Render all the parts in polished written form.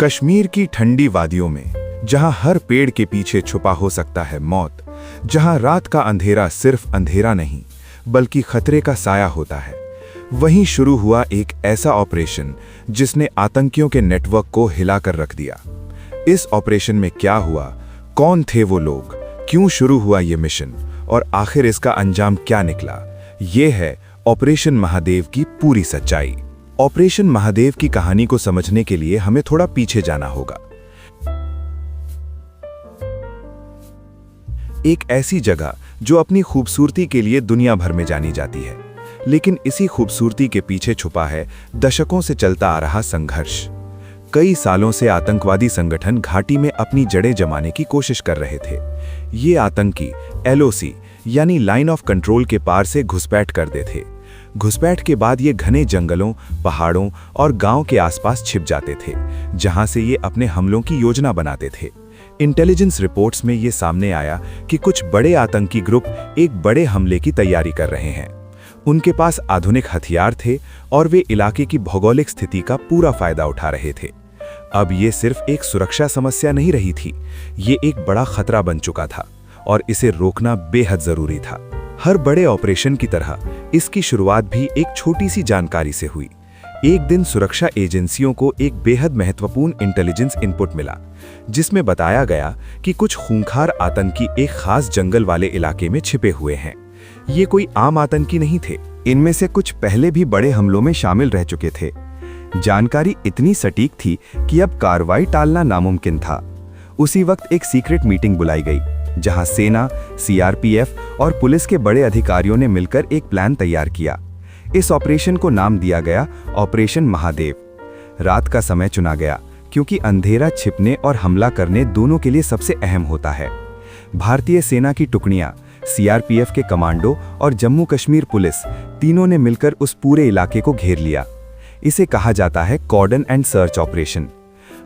कश्मीर की ठंडी वादियों में, जहां हर पेड़ के पीछे छुपा हो सकता है मौत, जहां रात का अंधेरा सिर्फ अंधेरा नहीं बल्कि खतरे का साया होता है, वहीं शुरू हुआ एक ऐसा ऑपरेशन जिसने आतंकियों के नेटवर्क को हिलाकर रख दिया। इस ऑपरेशन में क्या हुआ, कौन थे वो लोग, क्यों शुरू हुआ ये मिशन और आखिर इसका अंजाम क्या निकला, ये है ऑपरेशन महादेव की पूरी सच्चाई। ऑपरेशन महादेव की कहानी को समझने के लिए हमें थोड़ा पीछे जाना होगा। एक ऐसी जगह जो अपनी खूबसूरती के लिए दुनिया भर में जानी जाती है, लेकिन इसी खूबसूरती के पीछे छुपा है दशकों से चलता आ रहा संघर्ष। कई सालों से आतंकवादी संगठन घाटी में अपनी जड़ें जमाने की कोशिश कर रहे थे। ये आतंकी LOC यानी लाइन ऑफ कंट्रोल के पार से घुसपैठ करते थे। घुसपैठ के बाद ये घने जंगलों, पहाड़ों और गांव के आसपास छिप जाते थे, जहां से ये अपने हमलों की योजना बनाते थे। इंटेलिजेंस रिपोर्ट्स में ये सामने आया कि कुछ बड़े आतंकी ग्रुप एक बड़े हमले की तैयारी कर रहे हैं। उनके पास आधुनिक हथियार थे और वे इलाके की भौगोलिक स्थिति का पूरा फायदा उठा रहे थे। अब ये सिर्फ एक सुरक्षा समस्या नहीं रही थी, ये एक बड़ा खतरा बन चुका था और इसे रोकना बेहद जरूरी था। हर बड़े ऑपरेशन की तरह इसकी शुरुआत भी एक छोटी सी जानकारी से हुई। एक दिन सुरक्षा एजेंसियों को एक बेहद महत्वपूर्ण इंटेलिजेंस इनपुट मिला, जिसमें बताया गया कि कुछ खूंखार आतंकी एक खास जंगल वाले इलाके में छिपे हुए हैं। ये कोई आम आतंकी नहीं थे, इनमें से कुछ पहले भी बड़े हमलों में शामिल रह चुके थे। जानकारी इतनी सटीक थी कि अब कार्रवाई टालना नामुमकिन था। उसी वक्त एक सीक्रेट मीटिंग बुलाई गई, जहां सेना, CRPF और पुलिस के बड़े अधिकारियों ने मिलकर एक प्लान तैयार किया। इस ऑपरेशन को नाम दिया गया ऑपरेशन महादेव। रात का समय चुना गया क्योंकि अंधेरा छिपने और हमला करने दोनों के लिए सबसे अहम होता है। भारतीय सेना की टुकड़ियां, CRPF के कमांडो और जम्मू कश्मीर पुलिस तीनों ने मिलकर उस पूरे इलाके को घेर लिया। इसे कहा जाता है कॉर्डन एंड सर्च ऑपरेशन।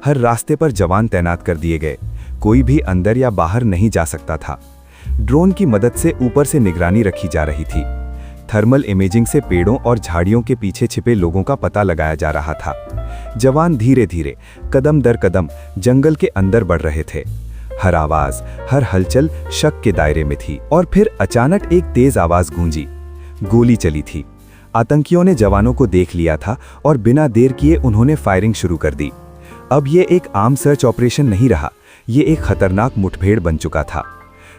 हर रास्ते पर जवान तैनात कर दिए गए, कोई भी अंदर या बाहर नहीं जा सकता था। ड्रोन की मदद से ऊपर से निगरानी रखी जा रही थी। थर्मल इमेजिंग से पेड़ों और झाड़ियों के पीछे छिपे लोगों का पता लगाया जा रहा था। जवान धीरे धीरे, कदम दर कदम जंगल के अंदर बढ़ रहे थे। हर आवाज, हर हलचल शक के दायरे में थी। और फिर अचानक एक तेज आवाज गूंजी। गोली चली थी। आतंकियों ने जवानों को देख लिया था और बिना देर किए उन्होंने फायरिंग शुरू कर दी। अब ये एक आम सर्च ऑपरेशन नहीं रहा, ये एक खतरनाक मुठभेड़ बन चुका था।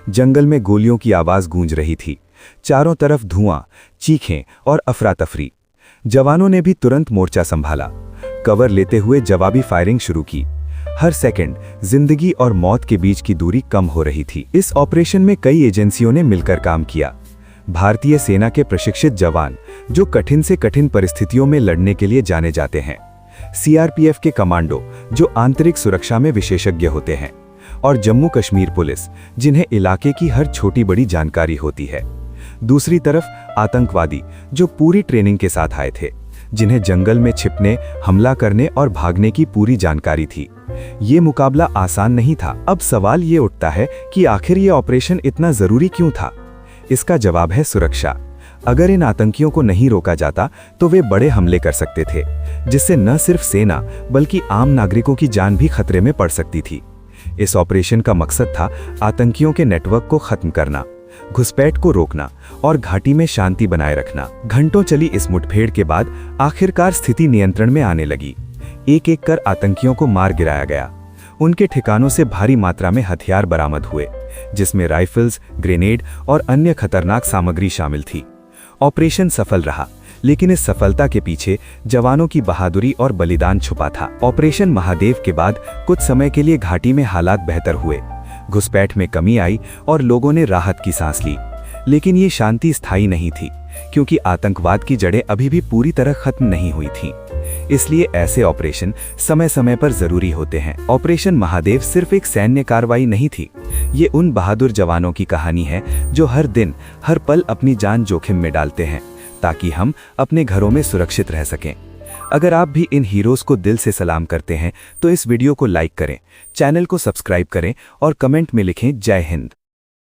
जंगल में गोलियों की आवाज गूंज रही थी, चारों तरफ धुआं, चीखें और अफरा तफरी। जवानों ने भी तुरंत मोर्चा संभाला, कवर लेते हुए जवाबी फायरिंग शुरू की। हर सेकंड जिंदगी और मौत के बीच की दूरी कम हो रही थी। इस ऑपरेशन में कई एजेंसियों ने मिलकर काम किया। भारतीय सेना के प्रशिक्षित जवान, जो कठिन से कठिन परिस्थितियों में लड़ने के लिए जाने जाते हैं, CRPF के कमांडो, जो आंतरिक सुरक्षा में विशेषज्ञ होते हैं, और जम्मू कश्मीर पुलिस, जिन्हें इलाके की हर छोटी बड़ी जानकारी होती है। दूसरी तरफ आतंकवादी, जो पूरी ट्रेनिंग के साथ आए थे, जिन्हें जंगल में छिपने, हमला करने और भागने की पूरी जानकारी थी। ये मुकाबला आसान नहीं था। अब सवाल ये उठता है कि आखिर ये ऑपरेशन इतना जरूरी क्यों था? इसका जवाब है सुरक्षा। अगर इन आतंकियों को नहीं रोका जाता तो वे बड़े हमले कर सकते थे, जिससे न सिर्फ सेना बल्कि आम नागरिकों की जान भी खतरे में पड़ सकती थी। इस ऑपरेशन का मकसद था आतंकियों के नेटवर्क को खत्म करना, घुसपैठ को रोकना और घाटी में शांति बनाए रखना। घंटों चली इस मुठभेड़ के बाद आखिरकार स्थिति नियंत्रण में आने लगी। एक एक कर आतंकियों को मार गिराया गया। उनके ठिकानों से भारी मात्रा में हथियार बरामद हुए, जिसमें राइफल्स, ग्रेनेड और अन्य खतरनाक सामग्री शामिल थी। ऑपरेशन सफल रहा, लेकिन इस सफलता के पीछे जवानों की बहादुरी और बलिदान छुपा था। ऑपरेशन महादेव के बाद कुछ समय के लिए घाटी में हालात बेहतर हुए। घुसपैठ में कमी आई और लोगों ने राहत की सांस ली। लेकिन ये शांति स्थायी नहीं थी, क्योंकि आतंकवाद की जड़ें अभी भी पूरी तरह खत्म नहीं हुई थीं। इसलिए ऐसे ऑपरेशन समय समय पर जरूरी होते हैं। ऑपरेशन महादेव सिर्फ एक सैन्य कार्रवाई नहीं थी, ये उन बहादुर जवानों की कहानी है जो हर दिन, हर पल अपनी जान जोखिम में डालते हैं ताकि हम अपने घरों में सुरक्षित रह सकें। अगर आप भी इन हीरोज को दिल से सलाम करते हैं तो इस वीडियो को लाइक करें, चैनल को सब्सक्राइब करें और कमेंट में लिखें जय हिंद।